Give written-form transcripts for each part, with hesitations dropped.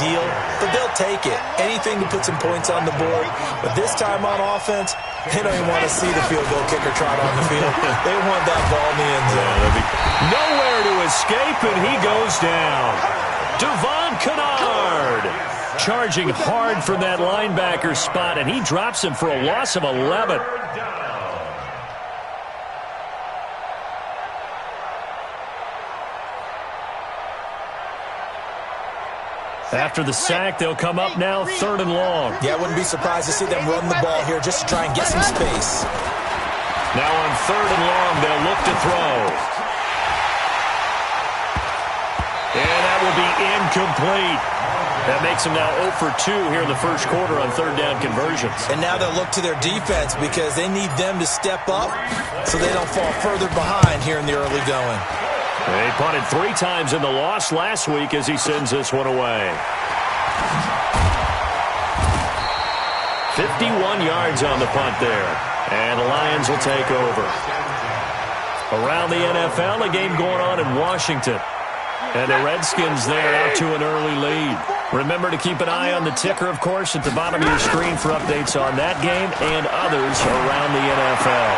ideal, but they'll take it. Anything to put some points on the board. But this time on offense, they don't even want to see the field goal kicker trot on the field. They want that ball in the end zone. Nowhere to escape, and he goes down. Devon Kennard charging hard from that linebacker spot, and he drops him for a loss of 11. After the sack, they'll come up now 3rd and long. Yeah, I wouldn't be surprised to see them run the ball here just to try and get some space. Now on 3rd and long, they'll look to throw. And that will be incomplete. That makes them now 0 for 2 here in the first quarter on 3rd down conversions. And now they'll look to their defense because they need them to step up so they don't fall further behind here in the early going. They punted 3 times in the loss last week as he sends this one away. 51 yards on the punt there. And the Lions will take over. Around the NFL, a game going on in Washington. And the Redskins there out to an early lead. Remember to keep an eye on the ticker, of course, at the bottom of your screen for updates on that game and others around the NFL.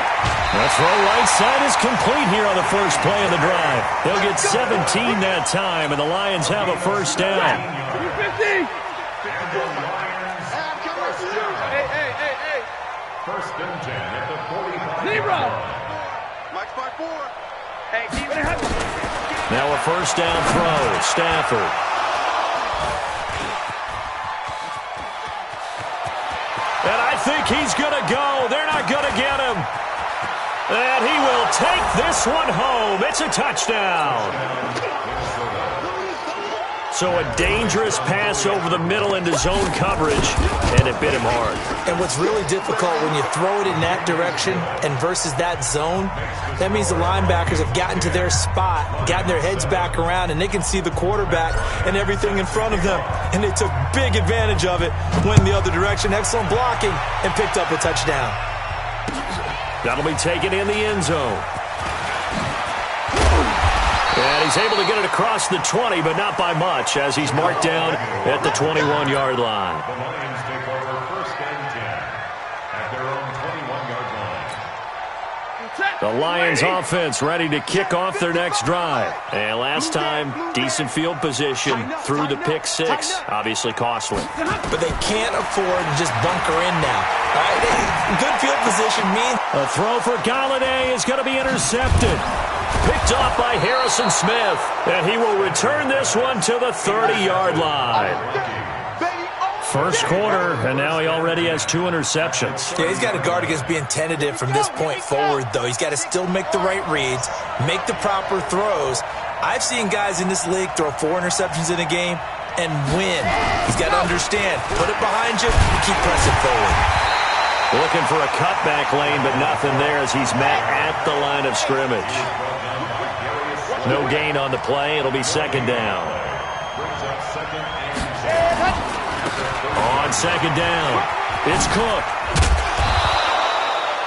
The throw right side is complete here on the first play of the drive. They'll get 17 that time, and the Lions have a first down. First and 10 at the 45. Zero. Max by 4. Hey, keep it up. Now a first down throw. Stafford. And I think he's going to go. They're not going to get him. And he will take this one home. It's a touchdown. So a dangerous pass over the middle into zone coverage, and it bit him hard. And what's really difficult when you throw it in that direction and versus that zone, that means the linebackers have gotten to their spot, gotten their heads back around, and they can see the quarterback and everything in front of them. And they took big advantage of it, went the other direction, excellent blocking, and picked up a touchdown. That'll be taken in the end zone. And he's able to get it across the 20, but not by much, as he's marked down at the 21-yard line. The Lions take over first and 10 at their own 21-yard line. The Lions offense ready to kick off their next drive. And last time, decent field position through the pick 6. Obviously costly. But they can't afford to just bunker in now. All right? Good field position means a throw for Galladay is going to be intercepted. Picked off by Harrison Smith. And he will return this one to the 30-yard line. First quarter, and now he already has 2 interceptions. Yeah, he's got to guard against being tentative from this point forward, though. He's got to still make the right reads, make the proper throws. I've seen guys in this league throw 4 interceptions in a game and win. He's got to understand, put it behind you, keep pressing forward. Looking for a cutback lane, but nothing there as he's met at the line of scrimmage. No gain on the play. It'll be second down. On second down, it's Cook.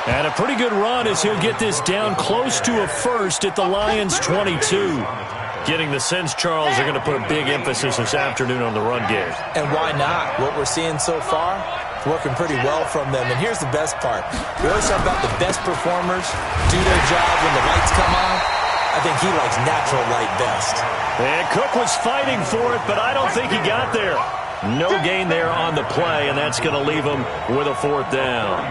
And a pretty good run as he'll get this down close to a first at the Lions' 22. Getting the sense, Charles, they're going to put a big emphasis this afternoon on the run game. And why not? What we're seeing so far, working pretty well from them. And here's the best part. We always talk about the best performers do their job when the lights come on. I think he likes natural light best. And Cook was fighting for it, but I don't think he got there. No gain there on the play, and that's going to leave him with a 4th down.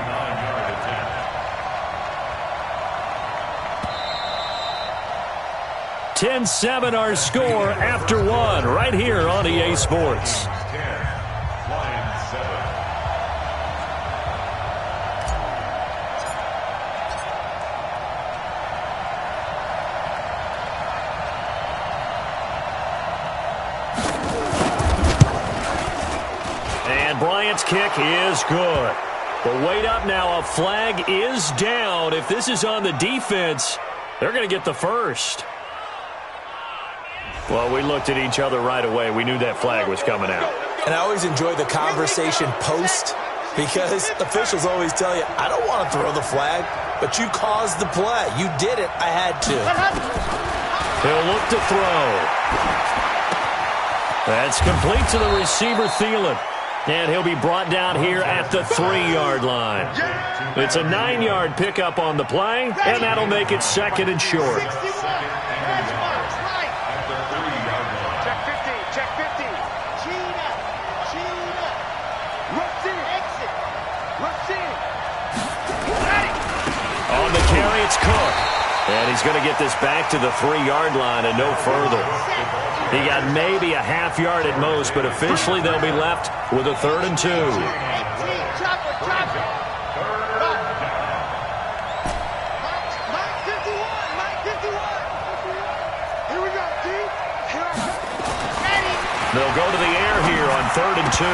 (10-7) our score after 1 right here on EA Sports. Bryant's kick is good. But wait up now. A flag is down. If this is on the defense, they're going to get the first. Well, we looked at each other right away. We knew that flag was coming out. And I always enjoy the conversation post because officials always tell you, I don't want to throw the flag, but you caused the play. You did it. I had to. He'll look to throw. That's complete to the receiver, Thielen. And he'll be brought down here at the 3-yard line. It's a 9-yard pickup on the play, and that'll make it 2nd and short. Check 15, check 15. On the carry, it's Cook. And he's going to get this back to the 3-yard line and no further. He got maybe a half yard at most, but officially they'll be left with a 3rd and 2. They'll go to the air here on 3rd and 2.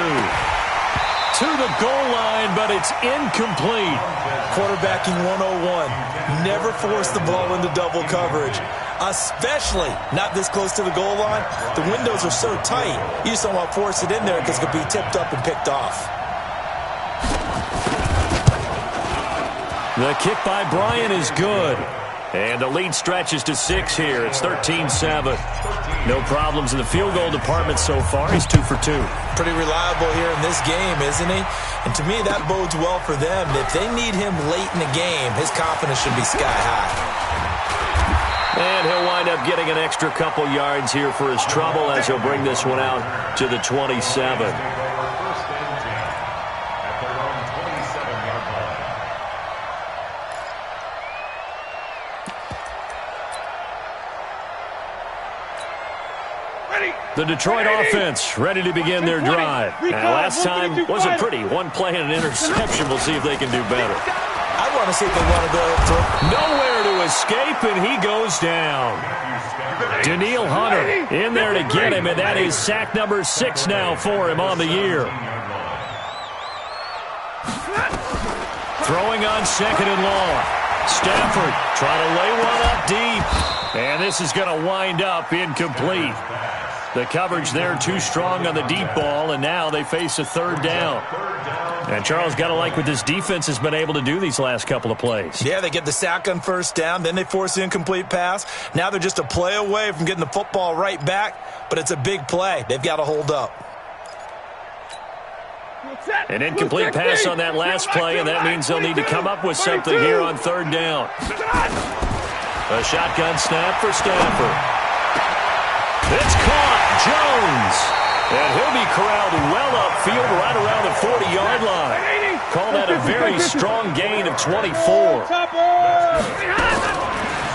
To the goal line, but it's incomplete. Quarterbacking 101. Never force the ball into double coverage, especially not this close to the goal line. The windows are so tight, you just don't want to force it in there because it could be tipped up and picked off. The kick by Bryant is good. And the lead stretches to 6 here. It's 13-7. No problems in the field goal department so far. He's 2 for 2. Pretty reliable here in this game, isn't he? And to me, that bodes well for them. If they need him late in the game, his confidence should be sky high. And he'll wind up getting an extra couple yards here for his trouble as he'll bring this one out to the 27. The Detroit offense ready to begin their drive. Now, last time wasn't pretty. One play and an interception. We'll see if they can do better. I want to see if they want to go ahead and throw. Nowhere to escape, and he goes down. Daniil Hunter in there to get him, and that is sack number 6 now for him on the year. Throwing on 2nd and long. Stafford trying to lay one up deep, and this is going to wind up incomplete. The coverage there too strong on the deep ball, and now they face a 3rd down. And Charles, got to like what this defense has been able to do these last couple of plays. Yeah, they get the sack on 1st down, then they force the incomplete pass. Now they're just a play away from getting the football right back, but it's a big play. They've got to hold up. An incomplete pass on that last play, and that means they'll need to come up with something here on 3rd down. A shotgun snap for Stafford. It's caught. Jones. And he'll be corralled well upfield right around the 40-yard line. Call that a very strong gain of 24.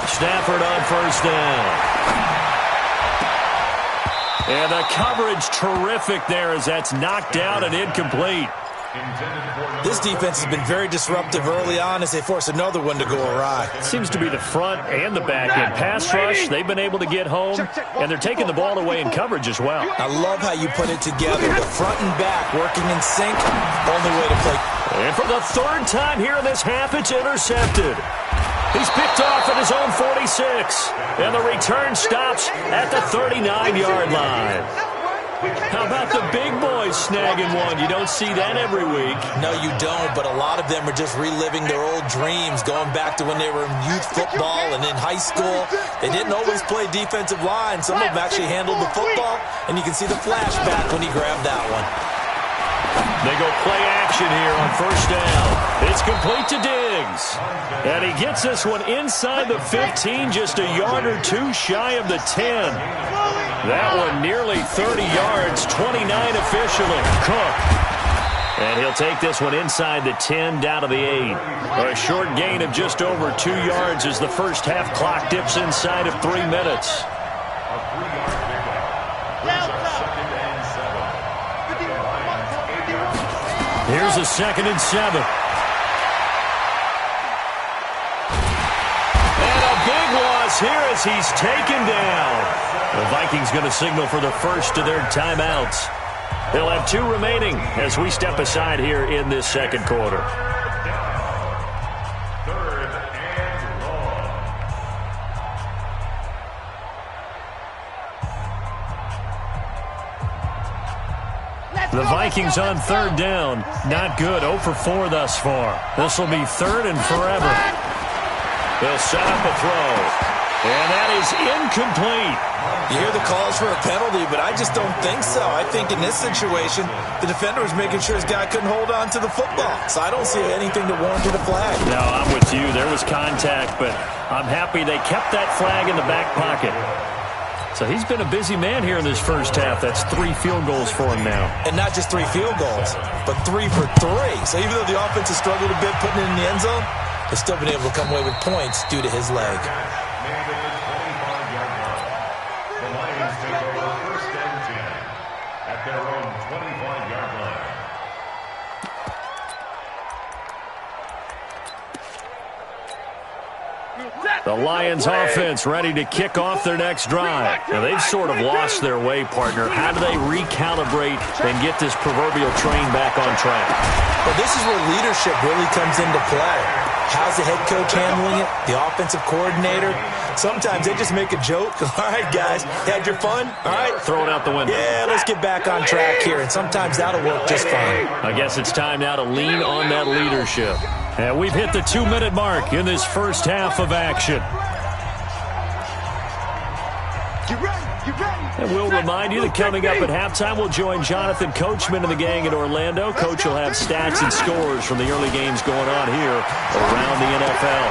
Stafford on 1st down. And the coverage terrific there as that's knocked out and incomplete. This defense has been very disruptive early on as they force another one to go awry. Seems to be the front and the back end. Pass rush, they've been able to get home, and they're taking the ball away in coverage as well. I love how you put it together. The front and back working in sync, only way to play. And for the 3rd time here in this half, it's intercepted. He's picked off at his own 46, and the return stops at the 39-yard line. How about the big boys snagging one? You don't see that every week. No, you don't, but a lot of them are just reliving their old dreams, going back to when they were in youth football and in high school. They didn't always play defensive line. Some of them actually handled the football, and you can see the flashback when he grabbed that one. They go play action here on 1st down. It's complete to Diggs. And he gets this one inside the 15, just a yard or two shy of the 10. That one nearly 30 yards, 29 officially. Cook. And he'll take this one inside the 10, down to the 8. A short gain of just over 2 yards as the first half clock dips inside of 3 minutes. Here's a 2nd and 7. And a big loss here as he's taken down. The Vikings going to signal for the first of their timeouts. They'll have 2 remaining as we step aside here in this 2nd quarter. 3rd and long. The Vikings on 3rd down. Not good. 0 for 4 thus far. This will be 3rd and forever. They'll set up a throw. And that is incomplete. You hear the calls for a penalty, but I just don't think so. I think in this situation, the defender was making sure his guy couldn't hold on to the football. So I don't see anything that warranted a flag. No, I'm with you. There was contact, but I'm happy they kept that flag in the back pocket. So he's been a busy man here in this first half. That's 3 field goals for him now. And not just 3 field goals, but 3 for 3. So even though the offense has struggled a bit putting it in the end zone, they've still been able to come away with points due to his leg. The Lions offense ready to kick off their next drive. Now, they've sort of lost their way, partner. How do they recalibrate and get this proverbial train back on track? Well, this is where leadership really comes into play. How's the head coach handling it? The offensive coordinator? Sometimes they just make a joke. All right, guys, had your fun? All right. Throw it out the window. Yeah, let's get back on track here. And sometimes that'll work just fine. I guess it's time now to lean on that leadership. And we've hit the 2-minute mark in this first half of action. And we'll remind you that coming up at halftime, we'll join Jonathan Coachman and the gang in Orlando. Coach will have stats and scores from the early games going on here around the NFL.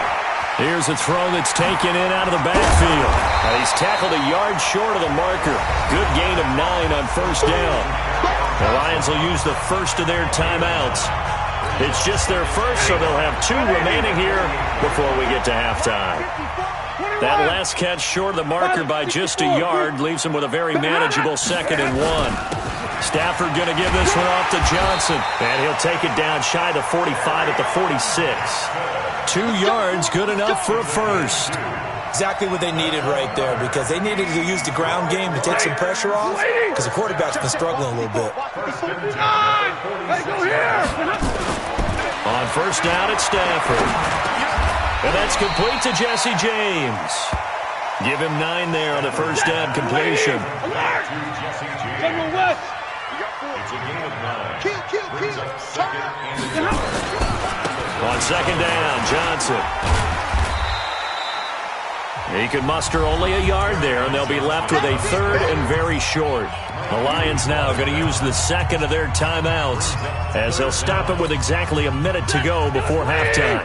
Here's a throw that's taken in out of the backfield. And he's tackled a yard short of the marker. Good gain of 9 on first down. The Lions will use the first of their timeouts. It's just their first, so they'll have 2 remaining here before we get to halftime. That last catch short of the marker by just a yard leaves him with a very manageable 2nd and 1. Stafford going to give this one off to Johnson. And he'll take it down shy of the 45 at the 46. 2 yards, good enough for a first. Exactly what they needed right there, because they needed to use the ground game to take some pressure off, because the quarterback's been struggling a little bit. On first down, it's Stafford. And that's complete to Jesse James. Give him 9 there on the first down completion. On second down, Johnson. He could muster only a yard there, and they'll be left with a 3rd and very short. The Lions now going to use the 2nd of their timeouts as they'll stop it with exactly a minute to go before halftime.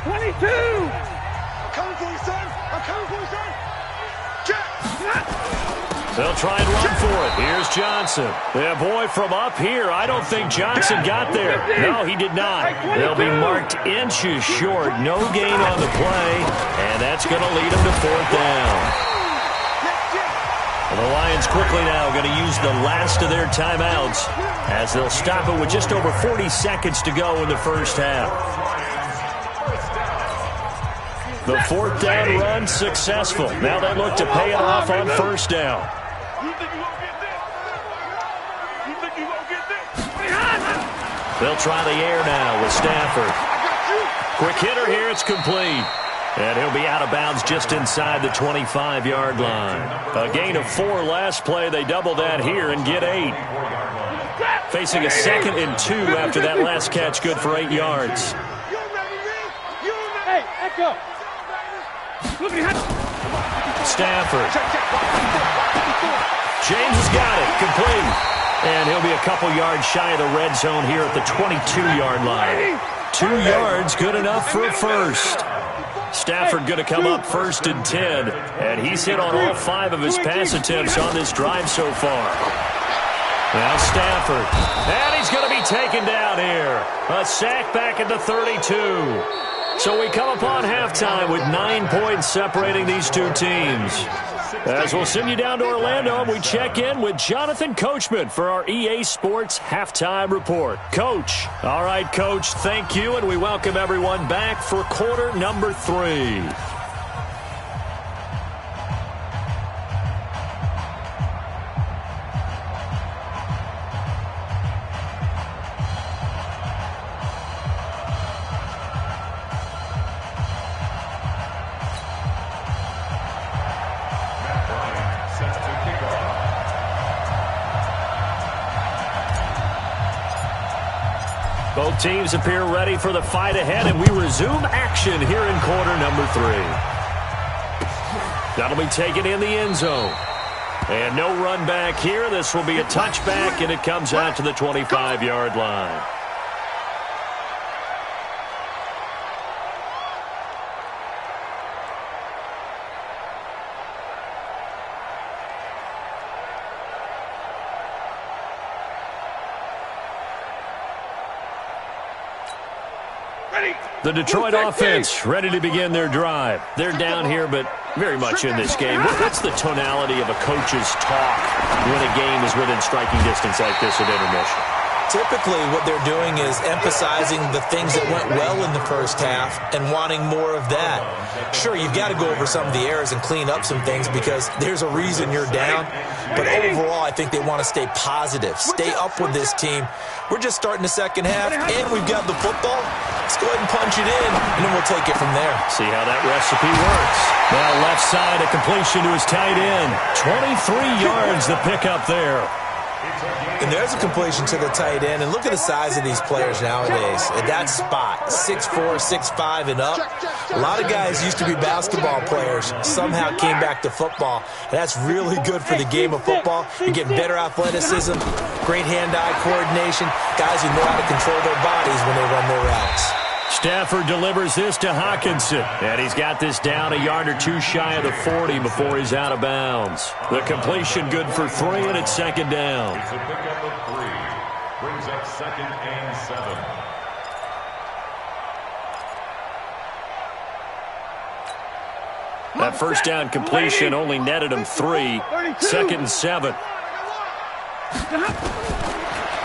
22! I'm coming for you, son! I'm coming for you, son! They'll try and run for it. Here's Johnson. Yeah, boy, from up here, I don't think Johnson got there. No, he did not. They'll be marked inches short. No gain on the play, and that's going to lead them to 4th down. The Lions quickly now going to use the last of their timeouts as they'll stop it with just over 40 seconds to go in the first half. The 4th down run successful. Now they look to pay it off on first down. They'll try the air now with Stafford. Quick hitter here, it's complete. And he'll be out of bounds just inside the 25-yard line. A gain of 4 last play. They double that here and get 8. Facing a 2nd and 2 after that last catch, good for 8 yards. Hey, Echo. Stafford. James has got it, complete. And he'll be a couple yards shy of the red zone here at the 22-yard line. 2 yards, good enough for a first. Stafford going to come up 1st and 10, and he's hit on all 5 of his pass attempts on this drive so far. Now Stafford, and he's going to be taken down here. A sack back at the 32. So we come upon halftime with 9 points separating these 2 teams. As we'll send you down to Orlando, we check in with Jonathan Coachman for our EA Sports Halftime Report. Coach. All right, Coach, thank you, and we welcome everyone back for quarter number 3. Both teams appear ready for the fight ahead, and we resume action here in quarter number 3. That'll be taken in the end zone. And no run back here. This will be a touchback, and it comes out to the 25-yard line. The Detroit offense ready to begin their drive. They're down here, but very much in this game. What's the tonality of a coach's talk when a game is within striking distance like this at intermission? Typically, what they're doing is emphasizing the things that went well in the first half and wanting more of that. Sure, you've got to go over some of the errors and clean up some things because there's a reason you're down. But overall, I think they want to stay positive, stay up with this team. We're just starting the second half, and we've got the football. Let's go ahead and punch it in, and then we'll take it from there. See how that recipe works. Now left side, a completion to his tight end. 23 yards the pickup there. And there's a completion to the tight end. And look at the size of these players nowadays. At that spot, 6'4", 6'5", and up. A lot of guys used to be basketball players, somehow came back to football. And that's really good for the game of football. You get better athleticism, great hand-eye coordination, guys who know how to control their bodies when they run their routes. Stafford delivers this to Hawkinson, and he's got this down a yard or two shy of the 40 before he's out of bounds. The completion good for 3, and it's second down. It's a pickup of 3. Brings up 2nd and 7. That first down completion only netted him 3. 2nd and 7.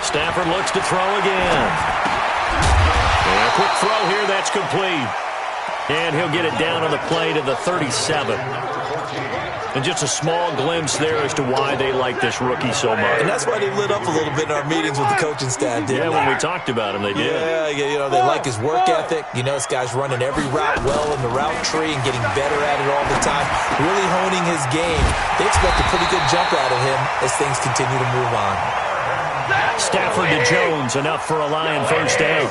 Stafford looks to throw again. And a quick throw here, that's complete. And he'll get it down on the play to the 37. And just a small glimpse there as to why they like this rookie so much. And that's why they lit up a little bit in our meetings with the coaching staff, didn't they? Yeah, when we talked about him, they did. Yeah, you know, they like his work ethic. You know, this guy's running every route well in the route tree and getting better at it all the time, really honing his game. They expect a pretty good jump out of him as things continue to move on. Stafford to Jones, enough for a Lion first down.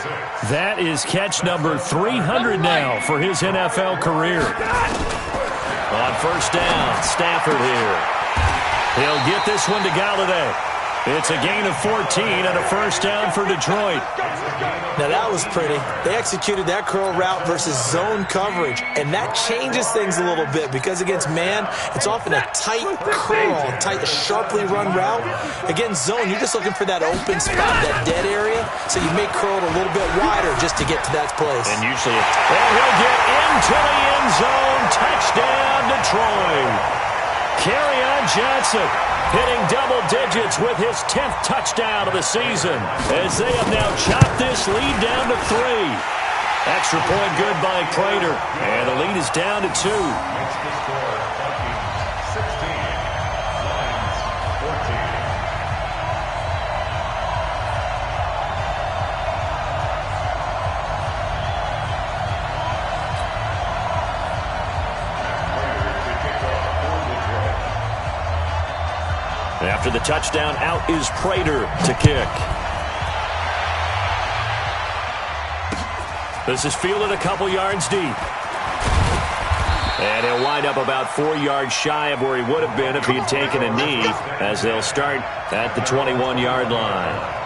That is catch number 300 now for his NFL career. On first down, Stafford here. He'll get this one to Galladay. It's a gain of 14 and a first down for Detroit. Now that was pretty. They executed that curl route versus zone coverage, and that changes things a little bit because against man, it's often a tight curl, tight, sharply run route. Against zone, you're just looking for that open spot, that dead area, so you make curl a little bit wider just to get to that place. And usually, and he'll get into the end zone. Touchdown, Detroit. Kerryon Johnson hitting double digits with his 10th touchdown of the season as they have now chopped this lead down to 3. Extra point good by Prater, and the lead is down to 2. Makes the score 16, Lions 14. After the touchdown, out is Prater to kick. This is fielded a couple yards deep. And he'll wind up about 4 yards shy of where he would have been if he had taken a knee, as they'll start at the 21-yard line.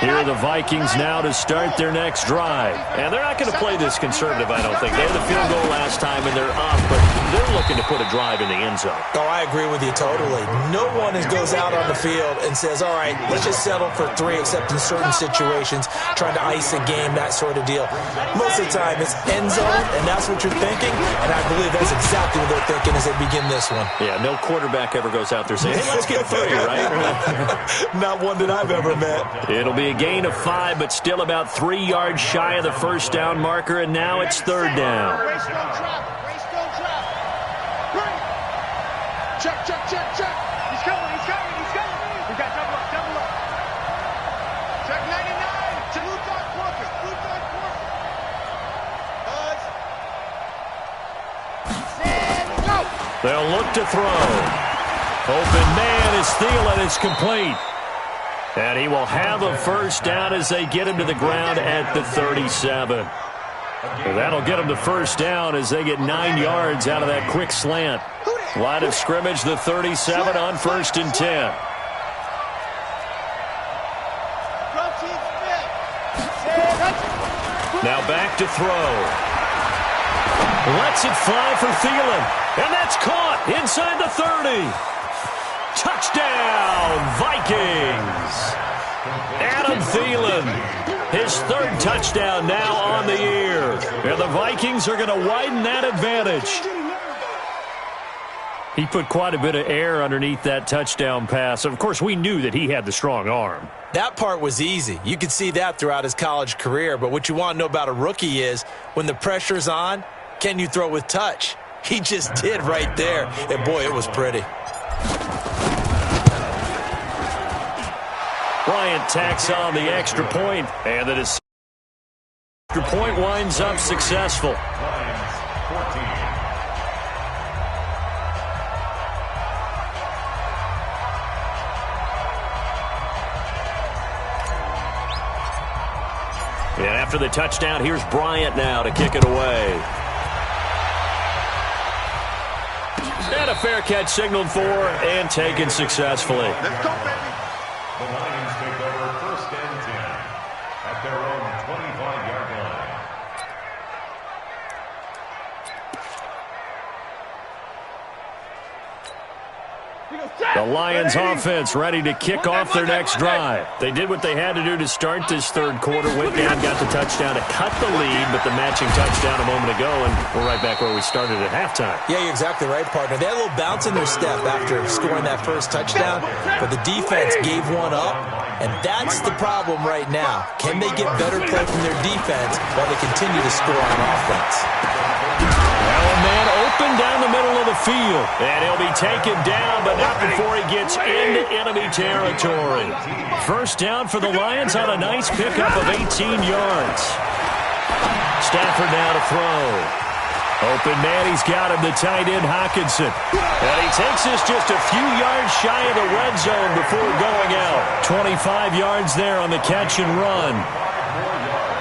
Here are the Vikings now to start their next drive. And they're not going to play this conservative, I don't think. They had the field goal last time, and they're up, but they're looking to put a drive in the end zone. Oh, I agree with you totally. No one goes out on the field and says, all right, let's just settle for 3, except in certain situations, trying to ice a game, that sort of deal. Most of the time, it's end zone, and that's what you're thinking, and I believe that's exactly what they're thinking as they begin this one. Yeah, no quarterback ever goes out there saying, hey, let's get 3, right? Not one that I've ever met. It'll be a gain of 5, but still about 3 yards shy of the first down marker, and now it's third down. Race, don't trap. Race, don't trap. Right. Check, check, check, check. He's coming, he's coming, he's coming. We got double up, double up. Check 99. To Blue Dot Corker. Blue Dot Corker. Stand, go. They'll look to throw. Open man is Thielen. It's complete. And he will have a first down as they get him to the ground at the 37. Well, that'll get them the first down as they get 9 yards out of that quick slant. Line of scrimmage, the 37 on 1st and 10. Now back to throw. Lets it fly for Thielen. And that's caught inside the 30. Touchdown, Vikings. Adam Thielen, his 3rd touchdown now on the year. And the Vikings are going to widen that advantage. He put quite a bit of air underneath that touchdown pass. Of course, we knew that he had the strong arm. That part was easy. You could see that throughout his college career. But what you want to know about a rookie is when the pressure's on, can you throw with touch? He just did right there. And, boy, it was pretty. Bryant tacks on the extra point, and the extra point winds up successful. And after the touchdown, here's Bryant now to kick it away. And a fair catch signaled for and taken successfully. Let's go, baby. The Lions take over 1st and 10 at their own 25-yard line. The Lions offense ready to kick off their next drive. They did what they had to do to start this 3rd quarter. Went down, got the touchdown to cut the lead, but the matching touchdown a moment ago, and we're right back where we started at halftime. Yeah, you're exactly right, partner. They had a little bounce in their step after scoring that 1st touchdown, but the defense gave one up, and that's the problem right now. Can they get better play from their defense while they continue to score on offense? Well, a man open down the middle of the field, and he'll be taken down, but not before he gets into enemy territory. First down for the Lions on a nice pickup of 18 yards. Stafford now to throw. Open man, he's got him, the tight end Hockenson. And he takes this just a few yards shy of the red zone before going out. 25 yards there on the catch and run.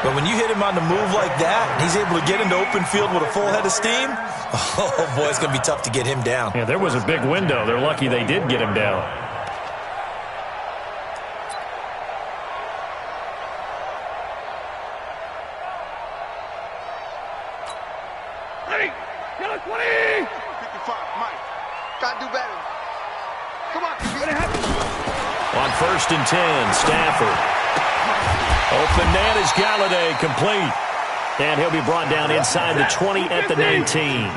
But when you hit him on the move like that, and he's able to get into open field with a full head of steam, oh, boy, it's going to be tough to get him down. Yeah, there was a big window. They're lucky they did get him down. Ready? Get a 20! 55, Mike. Gotta do better. Come on, on 1st and 10, Stafford. Open man is Galladay, complete. And he'll be brought down inside the 20 at the 19.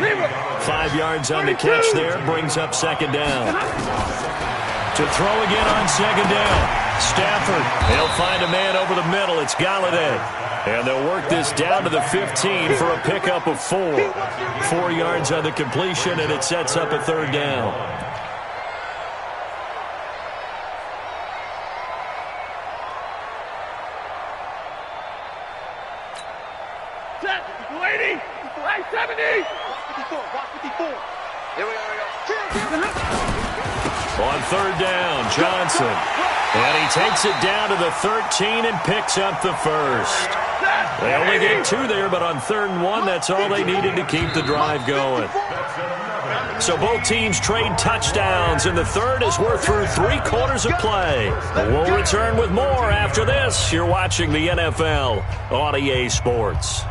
5 yards on the catch there, brings up 2nd down. To throw again on 2nd down. Stafford, he'll find a man over the middle. It's Galladay. And they'll work this down to the 15 for a pickup of 4. 4 yards on the completion, and it sets up a 3rd down. Set, 280, 570. 154. Here we are. On 3rd down, Johnson. And he takes it down to the 13 and picks up the 1st. They only get 2 there, but on 3rd and 1, that's all they needed to keep the drive going. So both teams trade touchdowns, and the 3rd as we're through 3 quarters of play. We'll return with more after this. You're watching the NFL on EA Sports.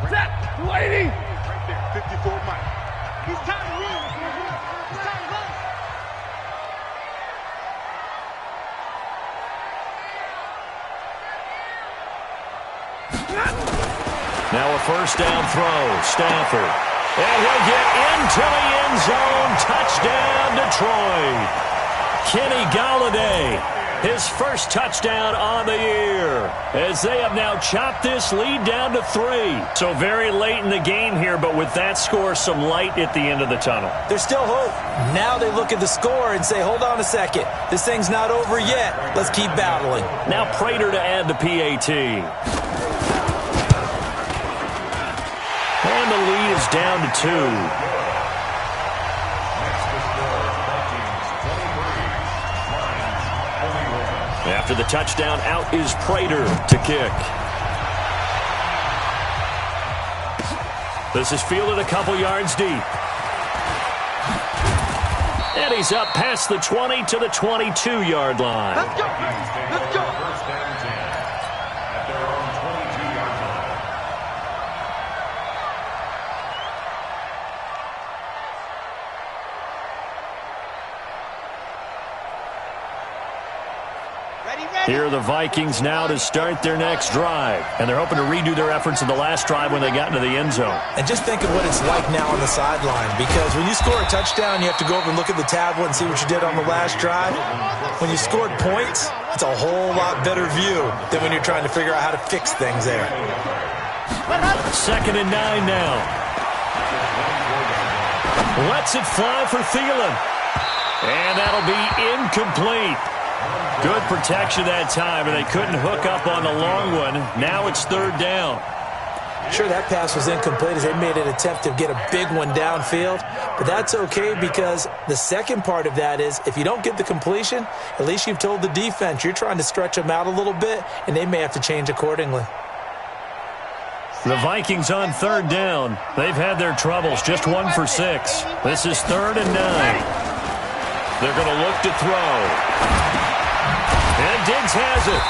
Set, 280. Right there, 54 Mike. He's tired of running. He's tired of running. Now a 1st down throw, Stafford. And he'll get into the end zone. Touchdown, Detroit. Kenny Galladay, his 1st touchdown on the year, as they have now chopped this lead down to 3. So very late in the game here, but with that score, some light at the end of the tunnel. There's still hope. Now they look at the score and say, hold on a second. This thing's not over yet. Let's keep battling. Now Prater to add the PAT. And the lead is down to 2. After the touchdown, out is Prater to kick. This is fielded a couple yards deep. And he's up past the 20 to the 22-yard line. Let's go. Let's go. First down and 10 at their own 22-yard line. Here are the Vikings now to start their next drive. And they're hoping to redo their efforts in the last drive when they got into the end zone. And just think of what it's like now on the sideline, because when you score a touchdown, you have to go over and look at the tablet and see what you did on the last drive. When you scored points, it's a whole lot better view than when you're trying to figure out how to fix things there. 2nd and 9 now. Lets it fly for Thielen. And that'll be incomplete. Good protection that time, and they couldn't hook up on the long one. Now it's 3rd down. Sure, that pass was incomplete as they made an attempt to get a big one downfield, but that's okay because the second part of that is if you don't get the completion, at least you've told the defense you're trying to stretch them out a little bit, and they may have to change accordingly. The Vikings on 3rd down. They've had their troubles, just 1 for 6. This is 3rd and 9. They're going to look to throw. And Diggs has it.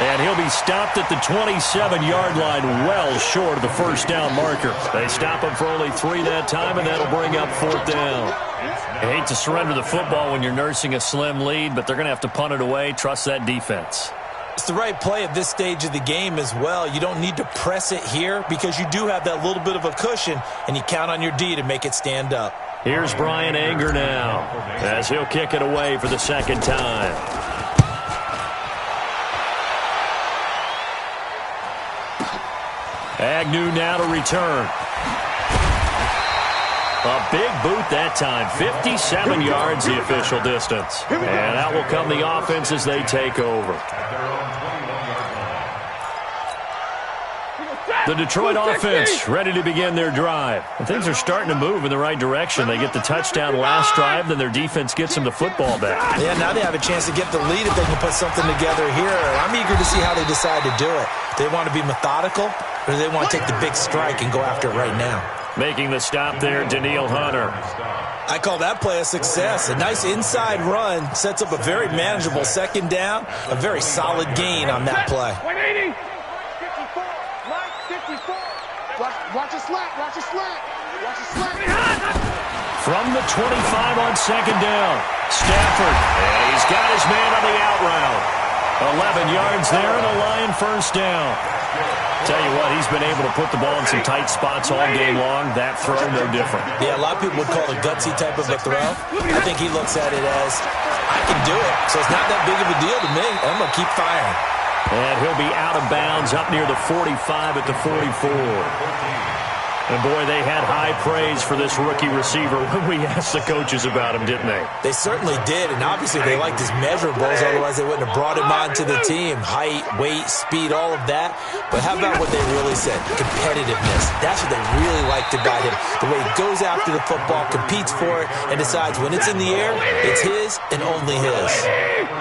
And he'll be stopped at the 27-yard line, well short of the first down marker. They stop him for only 3 that time, and that'll bring up 4th down. I hate to surrender the football when you're nursing a slim lead, but they're going to have to punt it away. Trust that defense. It's the right play at this stage of the game as well. You don't need to press it here because you do have that little bit of a cushion, and you count on your D to make it stand up. Here's Brian Anger now as he'll kick it away for the 2nd time. Agnew now to return. A big boot that time. 57 yards the official distance. And out will come the offense as they take over. The Detroit offense ready to begin their drive. And things are starting to move in the right direction. They get the touchdown last drive, then their defense gets them the football back. Yeah, now they have a chance to get the lead if they can put something together here. I'm eager to see how they decide to do it. Do they want to be methodical, or do they want to take the big strike and go after it right now? Making the stop there, Daniil Hunter. I call that play a success. A nice inside run sets up a very manageable 2nd down. A very solid gain on that play. 180. 54. Mike, 54. Watch a slant. Watch a slant. Watch a slant. From the 25 on 2nd down. Stafford. And he's got his man on the out route. 11 yards there and a Lion first down. Tell you what, he's been able to put the ball in some tight spots all game long. That throw, no different. Yeah, a lot of people would call it a gutsy type of a throw. I think he looks at it as, I can do it, so it's not that big of a deal to me. I'm going to keep firing. And he'll be out of bounds up near the 45 at the 44. And, boy, they had high praise for this rookie receiver when we asked the coaches about him, didn't they? They certainly did, and obviously they liked his measurables, otherwise they wouldn't have brought him onto the team. Height, weight, speed, all of that. But how about what they really said? Competitiveness. That's what they really liked about him. The way he goes after the football, competes for it, and decides when it's in the air, it's his and only his.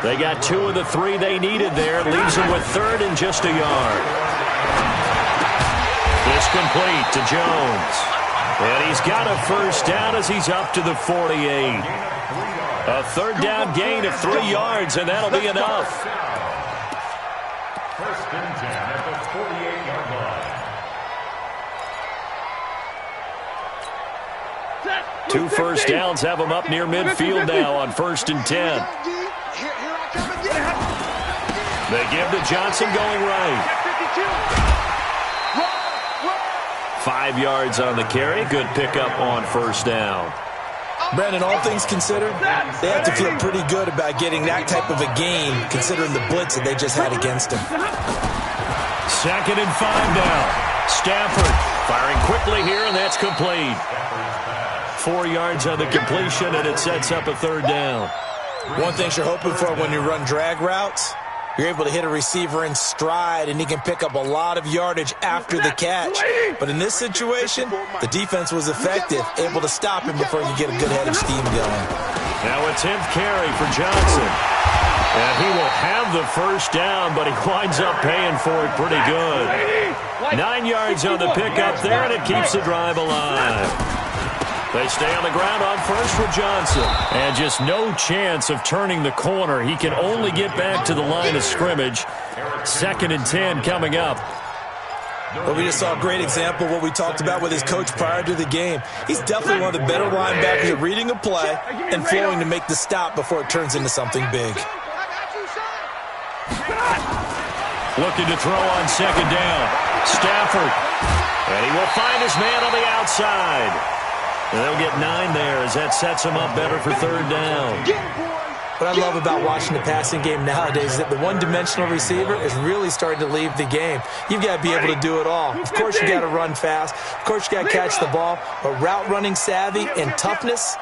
They got 2 of the 3 they needed there. Leaves them with 3rd and just a yard. This complete to Jones. And he's got a first down as he's up to the 48. A 3rd down gain of 3 yards, and that'll be enough. 1st and 10 at the 48-yard line. 2 first downs have them up near midfield now on 1st and 10. They give to Johnson going right. 5 yards on the carry. Good pickup on 1st down. Brandon, all things considered, they have to feel pretty good about getting that type of a gain, considering the blitz that they just had against him. 2nd and 5 now. Stafford firing quickly here, and that's complete. 4 yards on the completion, and it sets up a 3rd down. One thing you're hoping for when you run drag routes, you're able to hit a receiver in stride, and he can pick up a lot of yardage after the catch. But in this situation, the defense was effective, able to stop him before you get a good head of steam going. Now a 10th carry for Johnson. And he will have the first down, but he winds up paying for it pretty good. 9 yards on the pickup there, and it keeps the drive alive. They stay on the ground on first with Johnson. And just no chance of turning the corner. He can only get back to the line of scrimmage. 2nd and 10 coming up. Well, we just saw a great example of what we talked about with his coach prior to the game. He's definitely one of the better linebackers at reading a play and flowing to make the stop before it turns into something big. Looking to throw on 2nd down. Stafford. And he will find his man on the outside. And they'll get 9 there as that sets him up better for 3rd down. What I love about watching the passing game nowadays is that the one-dimensional receiver is really starting to leave the game. You've got to be able to do it all. Of course, you got to run fast. Of course, you got to catch the ball. But route running savvy and toughness,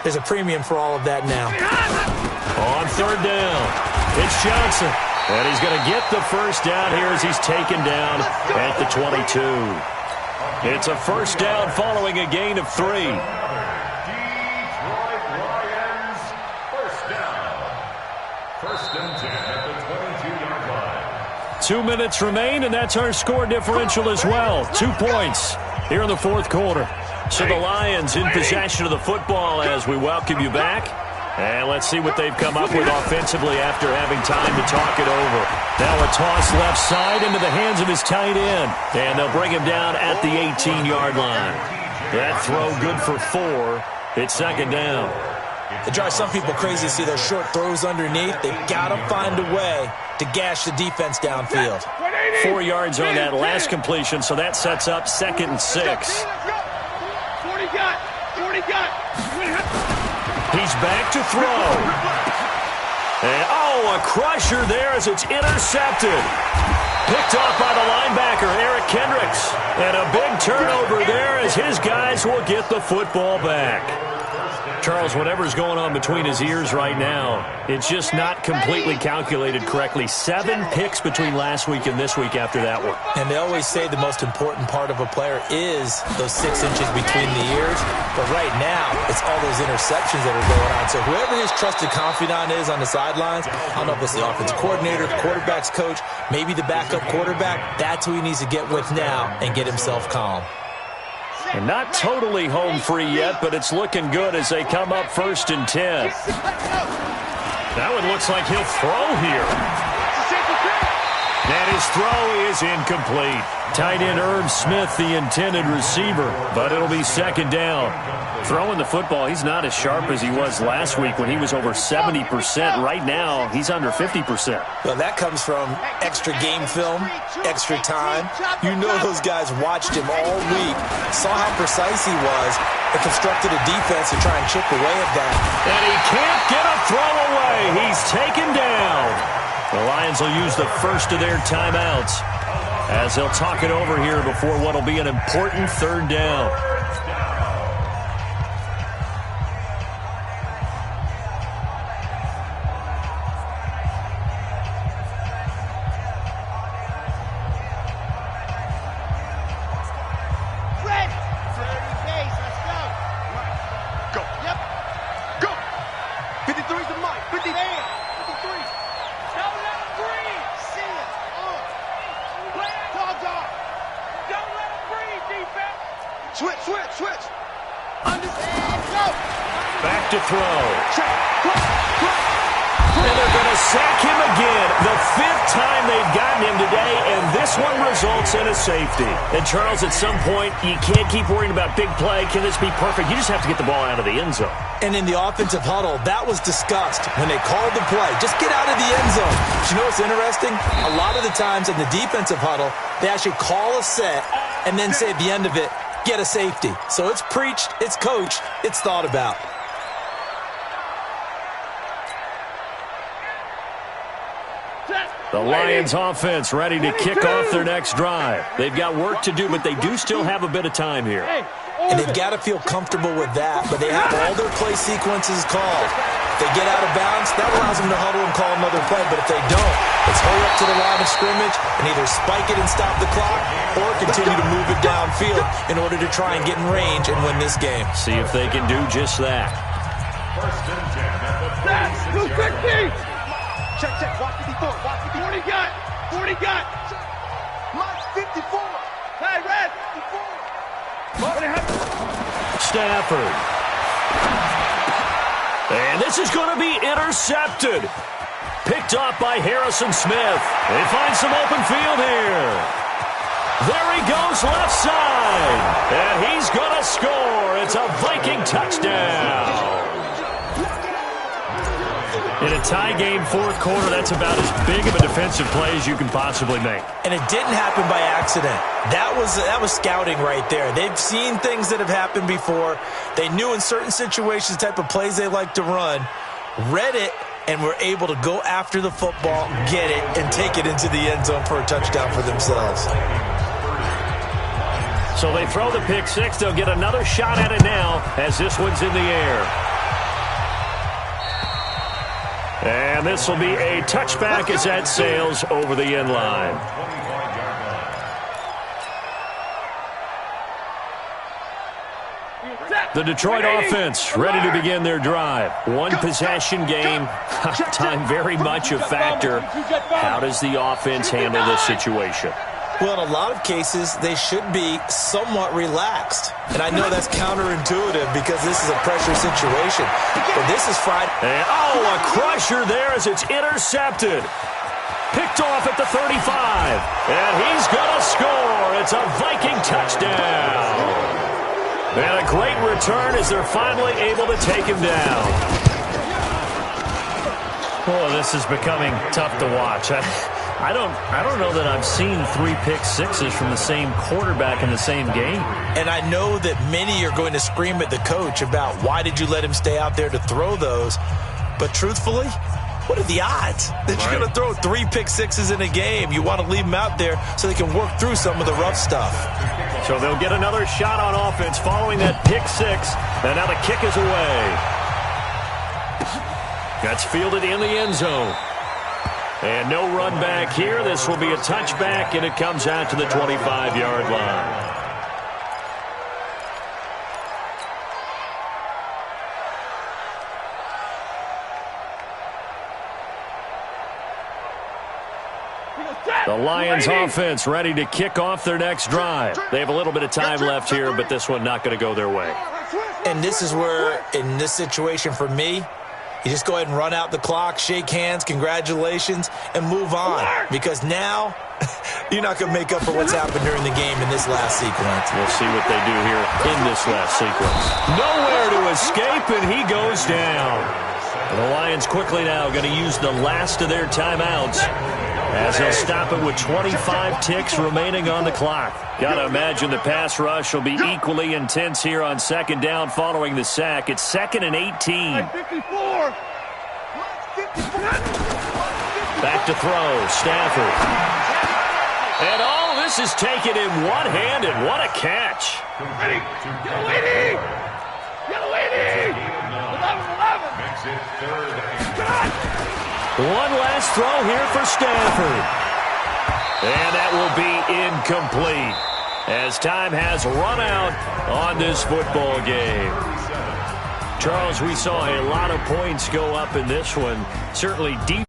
there's a premium for all of that now. On 3rd down, it's Johnson. And he's going to get the first down here as he's taken down at the 22. It's a first down following a gain of 3. 2 minutes remain, and that's our score differential as well. 2 points here in the 4th quarter. So the Lions in possession of the football as we welcome you back. And let's see what they've come up with offensively after having time to talk it over. Now a toss left side into the hands of his tight end. And they'll bring him down at the 18-yard line. That throw good for 4. It's 2nd down. It drives some people crazy to see those short throws underneath. They've got to find a way to gash the defense downfield. 4 yards on that last completion, so that sets up 2nd and 6. 40 got. He's back to throw. And, a crusher there as it's intercepted. Picked off by the linebacker, Eric Kendricks. And a big turnover there as his guys will get the football back. Charles, whatever's going on between his ears right now, it's just not completely calculated correctly. 7 picks between last week and this week after that one. And they always say the most important part of a player is those 6 inches between the ears. But right now, it's all those interceptions that are going on. So whoever his trusted confidant is on the sidelines, I don't know if it's the offensive coordinator, the quarterback's coach, maybe the backup quarterback, that's who he needs to get with now and get himself calm. And not totally home free yet, but it's looking good as they come up 1st and 10. That one looks like he'll throw here. And his throw is incomplete. Tight end Irv Smith, the intended receiver, but it'll be 2nd down. Throwing the football, he's not as sharp as he was last week when he was over 70%. Right now, he's under 50%. Well, that comes from extra game film, extra time. You know those guys watched him all week, saw how precise he was, and constructed a defense to try and chip away at that. And he can't get a throw away. He's taken down. The Lions will use the first of their timeouts as they'll talk it over here before what will be an important 3rd down. Switch. Back to throw. And they're going to sack him again. The 5th time they've gotten him today, and this one results in a safety. And, Charles, at some point, you can't keep worrying about big play. Can this be perfect? You just have to get the ball out of the end zone. And in the offensive huddle, that was discussed when they called the play. Just get out of the end zone. But you know what's interesting? A lot of the times in the defensive huddle, they actually call a set and then say at the end of it, get a safety. So it's preached, it's coached, it's thought about. The Lions offense ready to kick off their next drive. They've got work to do, but they do still have a bit of time here. And they've got to feel comfortable with that, but they have all their play sequences called. If they get out of bounds, that allows them to huddle and call another play, but if they don't, let's hurry up to the line of scrimmage and either spike it and stop the clock or continue to move it downfield in order to try and get in range and win this game. See if they can do just that. 260! Check, check. Watch 54. Watch 54. 40 got. 40 got. Mine's 54. Hey, red. 54. Stafford. And this is going to be intercepted. Picked off by Harrison Smith. They find some open field here. There he goes left side. And he's going to score. It's a Viking touchdown. In a tie game, fourth quarter, that's about as big of a defensive play as you can possibly make. And it didn't happen by accident. That was scouting right there. They've seen things that have happened before. They knew in certain situations the type of plays they like to run, read it, and were able to go after the football, get it, and take it into the end zone for a touchdown for themselves. So they throw the pick six. They'll get another shot at it now as this one's in the air. And this will be a touchback as that sails over the end line. The Detroit offense ready to begin their drive. One possession game. Time very much a factor. How does the offense handle this situation? Well, in a lot of cases, they should be somewhat relaxed. And I know that's counterintuitive because this is a pressure situation. But this is Friday. And, a crusher there as it's intercepted. Picked off at the 35. And he's going to score. It's a Viking touchdown. And a great return as they're finally able to take him down. Oh, this is becoming tough to watch. I don't know that I've seen 3 pick sixes from the same quarterback in the same game. And I know that many are going to scream at the coach about why did you let him stay out there to throw those. But truthfully, what are the odds that you're going to throw 3 pick sixes in a game? You want to leave them out there so they can work through some of the rough stuff. So they'll get another shot on offense following that pick six. And now the kick is away. That's fielded in the end zone. And no run back here. This will be a touchback, and it comes out to the 25-yard line. The Lions offense ready to kick off their next drive. They have a little bit of time left here, but this one not going to go their way. And this is where, in this situation for me, you just go ahead and run out the clock, shake hands, congratulations, and move on. Because now, you're not going to make up for what's happened during the game in this last sequence. We'll see what they do here in this last sequence. Nowhere to escape, and he goes down. And the Lions quickly now going to use the last of their timeouts as they'll stop it with 25 ticks remaining on the clock. Got to imagine the pass rush will be equally intense here on second down following the sack. It's 2nd and 18. 54. Back to throw. Stafford. And all this is taken in one hand, and what a catch. Ready. Get away. Get away. 11. Makes it 3rd and One last throw here for Stafford. And that will be incomplete as time has run out on this football game. Charles, we saw a lot of points go up in this one. Certainly deep.